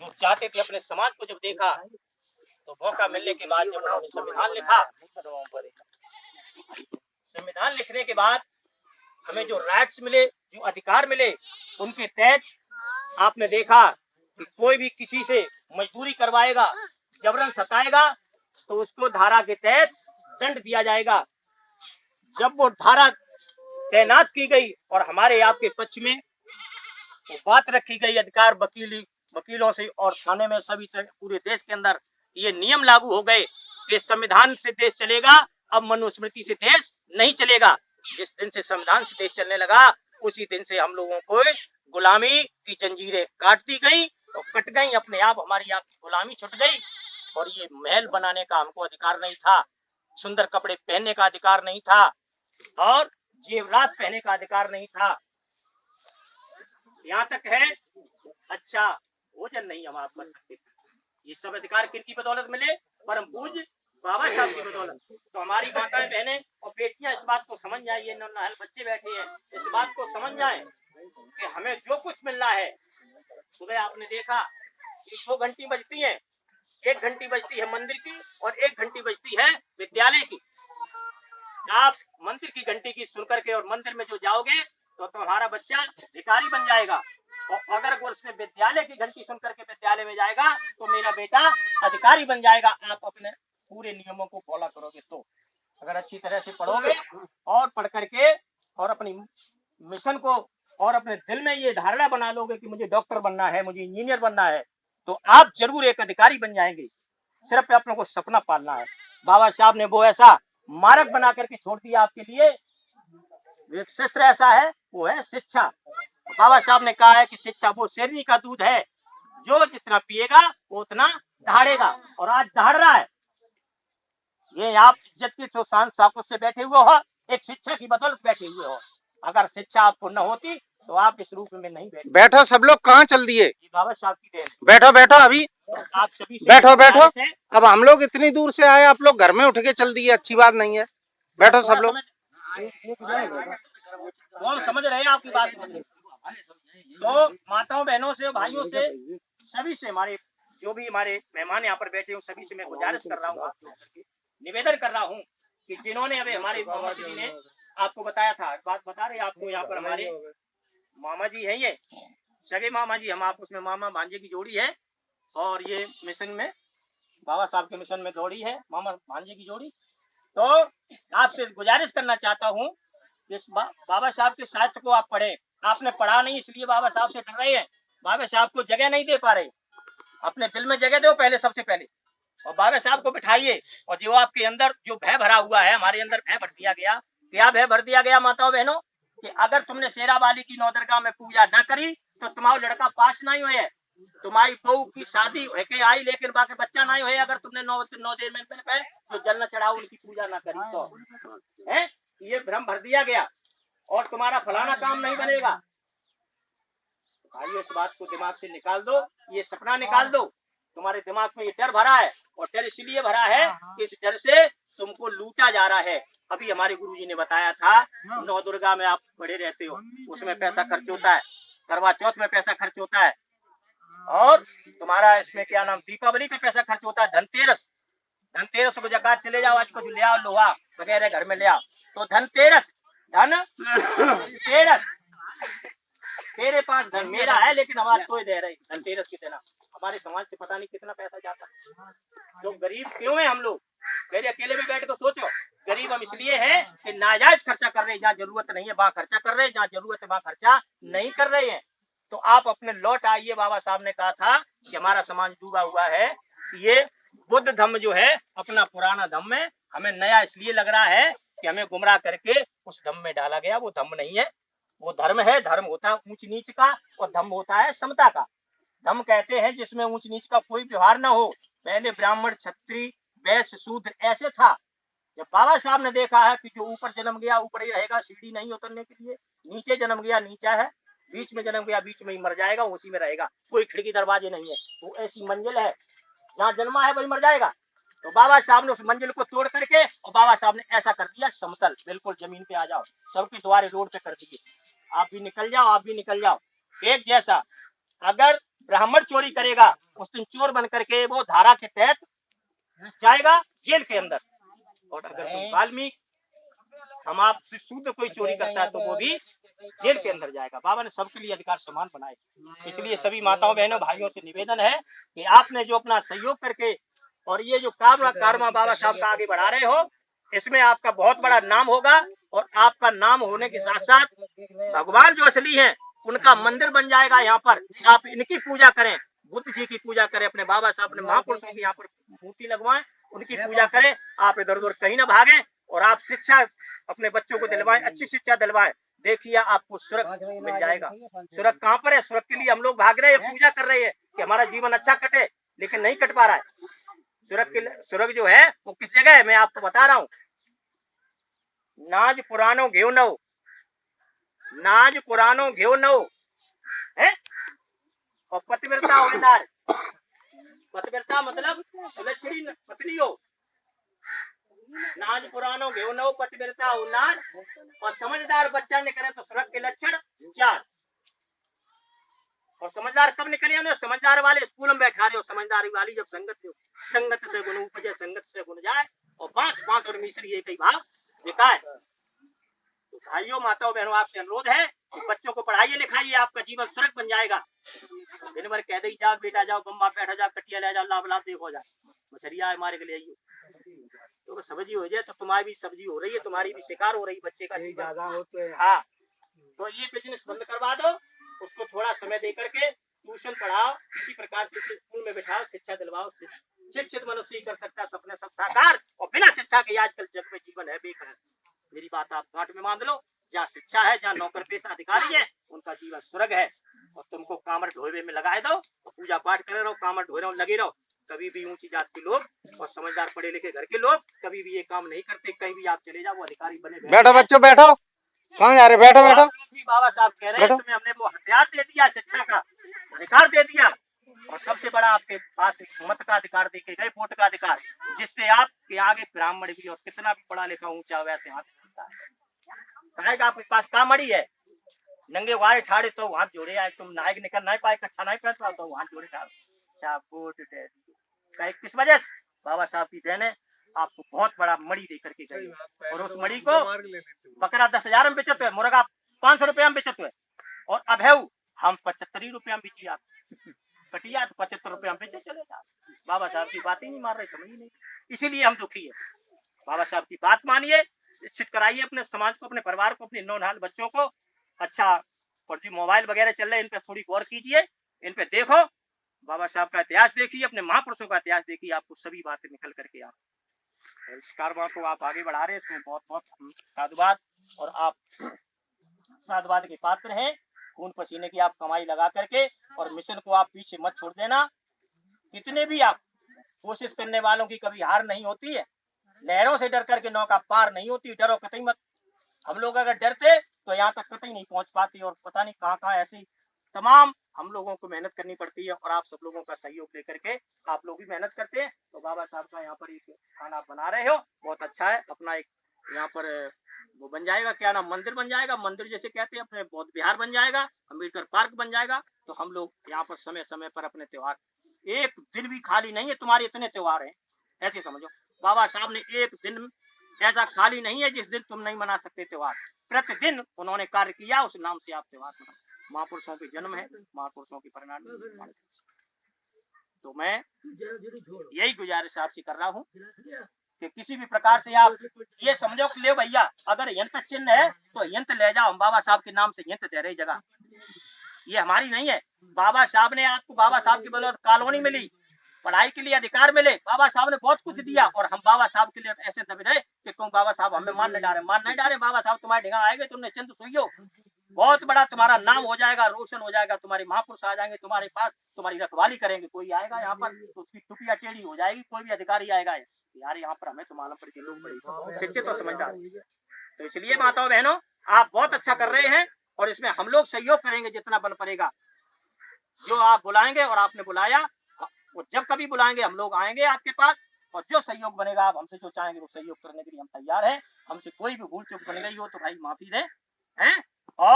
जो चाहते थे अपने समाज को जब देखा, तो मौका मिलने के बाद जब उन्होंने संविधान लिखा, संविधान लिखने के बाद हमें जो राइट्स मिले, जो अधिकार मिले, उनके तहत आपने देखा कि कोई भी किसी से मजदूरी करवाएगा, जबरन सताएगा, तो उसको धारा के तहत दंड दिया जाएगा। जब वो धारा तैनात की गई और हमारे आपके पक्ष में वो बात रखी गई, अधिकार वकीलों से और थाने में सभी पूरे देश के अंदर ये नियम लागू हो गए कि संविधान से देश चलेगा, अब मनुस्मृति से देश नहीं चलेगा। जिस दिन से संविधान से देश चलने लगा, उसी दिन से हम लोगों को गुलामी की जंजीरें काट दी गई और कट गई, अपने आप हमारी आपकी गुलामी छुट गई। और ये महल बनाने का हमको अधिकार नहीं था, सुंदर कपड़े पहनने का अधिकार नहीं था, और जेवरात पहनने का अधिकार नहीं था। यहाँ तक है अच्छा भोजन नहीं हम आप कर सकते। ये सब अधिकार किनकी बदौलत मिले? परम पूज्य बाबा साहब की बदौलत। तो हमारी माताएं, बहनें और बेटियां इस बात को समझ जाए, ये नन्हे बच्चे बैठे हैं, इस बात को समझ जाए कि हमें जो कुछ मिल रहा है। सुबह आपने देखा कि 2 घंटी बजती है, 1 घंटी बजती है मंदिर की और 1 घंटी बजती है विद्यालय की। आप मंदिर की घंटी की सुन करके और मंदिर में जो जाओगे तो तुम्हारा बच्चा भिखारी बन जाएगा, और अगर वो उसने विद्यालय की घंटी सुन करके विद्यालय में जाएगा तो मेरा बेटा अधिकारी बन जाएगा। आप अपने पूरे नियमों को फॉलो करोगे तो, अगर अच्छी तरह से पढ़ोगे और पढ़ करके और अपनी मिशन को और अपने दिल में ये धारणा बना लोगे कि मुझे डॉक्टर बनना है, मुझे इंजीनियर बनना है, तो आप जरूर एक अधिकारी बन जाएंगे। सिर्फ आप लोगों को सपना पालना है। बाबा साहब ने वो ऐसा मार्ग बना करके छोड़ दिया आपके लिए। एक शस्त्र ऐसा है, वो है शिक्षा। बाबा साहब ने कहा है कि शिक्षा वो शेरनी का दूध है, जो जितना पिएगा वो उतना दहाड़ेगा, और आज दहाड़ रहा है। ये आप इज्जत की तो शान शौकत से बैठे हुए हो, एक शिक्षा की बदौलत बैठे हुए हो। अगर शिक्षा आपको न होती तो आप इस रूप में नहीं बैठे। बैठो, सब लोग कहाँ चल दिए? बाबा साहब की देन। बैठो बैठो, अभी आप सभी बैठो बैठो। अब हम लोग इतनी दूर से आए, आप लोग घर में उठ के चल दिए, अच्छी बात नहीं है। बैठो सब लोग। वो हम समझ रहे हैं, आपकी बात समझ रहे हैं। तो माताओं, बहनों से, भाइयों से, सभी से, हमारे जो भी हमारे मेहमान यहाँ पर बैठे हैं, सभी से मैं गुजारिश कर रहा हूँ, निवेदन कर रहा हूँ कि जिन्होंने अभी हमारे मामा जी ने आपको बताया था, बात बता रहे आपको, यहाँ पर हमारे मामा जी है, ये सगे मामा जी, हम आप उसमें मामा भांजे की जोड़ी है, और ये मिशन में बाबा साहब के मिशन में दौड़ी है मामा भांजे की जोड़ी। तो आपसे गुजारिश करना चाहता हूँ, इस बाबा साहब के साहित्य को आप पढ़े। आपने पढ़ा नहीं इसलिए बाबा साहब से डर रहे हैं, बाबा साहब को जगह नहीं दे पा रहे। अपने दिल में जगह दो पहले, सबसे पहले, और बाबा साहब को बिठाइए। और जो आपके अंदर जो भय भरा हुआ है, हमारे अंदर भय भर दिया गया। क्या भय भर दिया गया माताओं बहनों? कि अगर तुमने शेरा वाली की 9 दरगाह में पूजा न करी तो तुम्हारा लड़का पास नहीं हुए, तुम्हारी बहू की शादी होके आई लेकिन बाकी बच्चा नहीं हुए, अगर तुमने 9 दिन में पे जो जल न चढ़ाओ, उनकी पूजा न करी तो है। ये भ्रम भर दिया गया, और तुम्हारा फलाना काम नहीं बनेगा। भाइयों, इस बात को दिमाग से निकाल दो, ये सपना निकाल दो। तुम्हारे दिमाग में ये डर भरा है, और डर इसलिए भरा है कि इस डर से तुमको लूटा जा रहा है। अभी हमारे गुरुजी ने बताया था, 9 दुर्गा में आप पड़े रहते हो, उसमें पैसा खर्च होता है, करवा चौथ में पैसा खर्च होता है, और तुम्हारा इसमें क्या नाम, दीपावली पे पैसा खर्च होता है, धनतेरस, धनतेरस को जकात चले जाओ, आज कुछ ले आओ, लोहा वगैरह घर में ले आओ। तो धनतेरस, धन तेरस, तेरे पास धन मेरा है, लेकिन हम आज तो दे रहे धनतेरस की देना। हमारे समाज से पता नहीं कितना पैसा जाता है। तो गरीब क्यों है हम लोग? मेरे अकेले में बैठ कर सोचो, गरीब हम इसलिए हैं कि नाजायज खर्चा कर रहे हैं, जहाँ जरूरत नहीं है वहां खर्चा कर रहे हैं, जहाँ जरूरत है वहां खर्चा नहीं कर रहे हैं। तो आप अपने लौट आइए। बाबा साहब ने कहा था कि हमारा समाज डूबा हुआ है, ये बुद्ध धम्म जो है अपना पुराना धम्म है, हमें नया इसलिए लग रहा है कि हमें गुमराह करके उस धम्म में डाला गया। वो धम्म नहीं है, वो धर्म है। धर्म होता है ऊंच नीच का, और धम्म होता है समता का। धम्म कहते हैं जिसमें ऊंच नीच का कोई व्यवहार न हो। पहले ब्राह्मण, क्षत्रिय, वैश्य, शूद्र ऐसे था। जब बाबा साहब ने देखा है कि जो ऊपर जन्म गया ऊपर ही रहेगा, सीढ़ी नहीं उतरने के लिए, नीचे जन्म गया नीचा है, बीच में जन्म गया बीच में ही मर जाएगा, उसी में रहेगा, कोई खिड़की दरवाजे नहीं है, वो ऐसी मंजिल है, जहाँ जन्मा है वही मर जाएगा। तो बाबा साहब ने उस मंजिल को तोड़ करके, और बाबा साहब ने ऐसा कर दिया समतल, बिल्कुल जमीन पे आ जाओ, सबके द्वारे रोड पे कर दिए, आप भी निकल जाओ, आप भी निकल जाओ, एक जैसा। अगर ब्राह्मण चोरी करेगा उस दिन चोर बन करके वो धारा के तहत जाएगा जेल के अंदर। और अगर कोई वाल्मीकि हम आपसे शुद्ध कोई चोरी करता है तो वो भी जेल के अंदर जाएगा। बाबा ने सबके लिए अधिकार समान बनाए। इसलिए सभी माताओं बहनों भाइयों से निवेदन है कि आपने जो अपना सहयोग करके और ये जो कारमा बाबा साहब का आगे बढ़ा रहे हो, इसमें आपका बहुत बड़ा नाम होगा। और आपका नाम होने के साथ साथ भगवान जो असली हैं उनका मंदिर बन जाएगा। यहाँ पर आप इनकी पूजा करें, बुद्ध जी की पूजा करें, अपने बाबा साहब अपने महापुरुषों की यहाँ पर मूर्ति लगवाएं, उनकी पूजा करें। आप इधर उधर कहीं ना भागें और आप शिक्षा अपने बच्चों को दिलवाएं, अच्छी शिक्षा दिलवाएं। देखिए आपको स्वर्ग मिल जाएगा। स्वर्ग कहाँ पर है? स्वर्ग के लिए हम लोग भाग रहे हैं, पूजा कर रहे हैं कि हमारा जीवन अच्छा कटे, लेकिन नहीं कट पा रहा है। स्वर्ग जो है वो किस जगह है मैं आपको बता रहा हूँ। नाज पुरानो घेव नव, नाज पुरानो घेव नव है। और पतिव्रता हो नार, पतिव्रता मतलब लक्ष्मी पत्नी हो। नाज पुरानो घेव नव पतिव्रता हो नार। और समझदार बच्चा निकले तो स्वर्ग के लक्षण 4। और समझदार कब निकले हो? समझदार वाले स्कूल में बैठा रहे हो। समझदारी वाली जब संगत से गुण उपजे, संगत से गुण जाए। और बांस और मिश्री एक ही भाव विकाय। तो भाइयों माताओं बहनों आपसे अनुरोध है कि बच्चों को पढ़ाइए लिखाइए, आपका जीवन स्वर्ग बन जाएगा। दिन भर कह दे जाओ बेटा जाओ बम्बा बैठा जाओ, कटिया ले जाओ, लाभ देखो जाए, मछलिया हमारे के लिए आइयो तो सब्जी हो जाए। तो तुम्हारी भी सब्जी हो रही है, तुम्हारी भी शिकार हो रही बच्चे का ज्यादा होते हैं। हाँ, तो ये बिजनेस बंद करवा दो, उसको थोड़ा समय दे करके ट्यूशन पढ़ाओ, किसी प्रकार से स्कूल में बैठाओ, शिक्षा दिलवाओ। शिक्षित मनुष्य ही कर सकता है सपने सब साकार। और बिना शिक्षा के आजकल जग में जीवन है बेकार। मेरी बात आप गांठ में मान लो, जहाँ शिक्षा है, जहाँ नौकर पेशा अधिकारी है, उनका जीवन स्वर्ग है। और तुमको कामर ढोवे में लगाए दो और पूजा पाठ करे रहो, कामर ढोए रहो, लगे रहो। कभी भी ऊंची जात के लोग और समझदार पढ़े लिखे घर के लोग कभी भी ये काम नहीं करते। कहीं भी आप चले जाओ वो अधिकारी बने। बैठो बच्चों बैठो, कहाँ जा रहे? बैठो बैठो। भी बाबा साहब कह रहे हैं तुम्हें हमने वो हथियार दे दिया, शिक्षा का अधिकार दे दिया। और सबसे बड़ा आपके पास मत का अधिकार दे के गए, वोट का अधिकार, जिससे आपके आगे ब्राह्मण भी और कितना भी पढ़ा लिखा ऊंचा वैसे हाथ मिलता है। आपके पास कामड़ी है, नंगे वारे ठाड़े तो हाथ जोड़े आए। तुम नायक निकल नहीं पाए, अच्छा नहीं पहन पाओ तो हाथ जोड़े ठाड़े। किस वजह से? बाबा साहब की देन है। आपको बहुत बड़ा मड़ी दे करके गए। और उस मड़ी को बकरा 10,000 में बेचत है, मुर्गा 500 रुपया में बेचत है। और अब है हम 75 रुपया में बेची, आप कटिया तो 75 रुपया में बेचे चले जा। बाबा साहब की बात ही नहीं मार रहे, समझ ही नहीं। इसीलिए हम दुखी है। बाबा साहब की बात मानिए, शिक्षित कराइए अपने समाज को, अपने परिवार को, अपने नौनिहाल बच्चों को। अच्छा, और जो मोबाइल वगैरह चल रहे हैं इन पे थोड़ी गौर कीजिए, इन पे देखो, बाबा साहब का इतिहास देखिए, अपने महापुरुषों का इतिहास देखिए, आपको सभी बातें निकल करके आप इस कारवां को आप आगे बढ़ा रहे हैं। इसमें बहुत बहुत साधुवाद। और आप साधुवाद के पात्र हैं। खून पसीने की आप कमाई लगा करके और मिशन को आप पीछे मत छोड़ देना। कितने भी आप कोशिश करने वालों की कभी हार नहीं होती है। लहरों से डर करके नौका पार नहीं होती, डरो कतई मत। हम लोग अगर डरते तो यहाँ तक कतई नहीं पहुंच पाते। और पता नहीं कहाँ कहाँ ऐसी तमाम हम लोगों को मेहनत करनी पड़ती है। और आप सब लोगों का सहयोग लेकर के आप लोग भी मेहनत करते हैं। तो बाबा साहब का यहाँ पर एक स्थान आप बना रहे हो, बहुत अच्छा है। अपना एक यहाँ पर वो बन जाएगा, क्या नाम, मंदिर बन जाएगा। मंदिर जैसे कहते हैं, अपने बौद्ध विहार बन जाएगा, अम्बेडकर पार्क बन जाएगा। तो हम लोग यहाँ पर समय समय पर अपने त्योहार, एक दिन भी खाली नहीं है। तुम्हारे इतने त्योहार हैं, ऐसे समझो। बाबा साहब ने एक दिन ऐसा खाली नहीं है जिस दिन तुम नहीं मना सकते त्योहार। प्रतिदिन उन्होंने कार्य किया, उस नाम से आप त्योहार मनाओ। महापुरुषों के जन्म है, महापुरुषों की परिणाम। तो मैं यही गुजारिश आपसे कर रहा हूँ कि किसी भी प्रकार से आप ये समझो कि ले भैया, अगर यंत्र चिन्ह है तो यंत्र ले जाओ। हम बाबा साहब के नाम से यंत्र दे रही जगह, ये हमारी नहीं है। बाबा साहब ने आपको, बाबा साहब की बदौलत कॉलोनी मिली, पढ़ाई के लिए अधिकार मिले, बाबा साहब ने बहुत कुछ दिया। और हम बाबा साहब के लिए ऐसे दबे रहे कि तुम बाबा साहब हमें मान नहीं डाले। बाबा साहब तुम्हारे ढिंगा आएंगे, तुमने चिंत सुइयो, बहुत बड़ा तुम्हारा नाम हो जाएगा, रोशन हो जाएगा। तुम्हारे महापुरुष आ जाएंगे तुम्हारे पास, तुम्हारी रखवाली करेंगे। कोई आएगा यहाँ पर तो उसकी टुटिया टेढ़ी हो जाएगी। कोई भी अधिकारी आएगा यार यहाँ पर हमें तो मालूम पड़ के लोग बड़े शिक्षित और समझदार। तो इसलिए माताओं बहनों, आप बहुत अच्छा कर रहे हैं और इसमें हम लोग सहयोग करेंगे जितना बल पड़ेगा। जो आप बुलाएंगे और आपने बुलाया, और जब कभी बुलाएंगे हम लोग आएंगे आपके पास। और जो सहयोग बनेगा, आप हमसे जो चाहेंगे वो सहयोग करने के लिए हम तैयार हैं। हमसे कोई भी भूल चूक बन गई हो तो भाई माफी दें, हैं।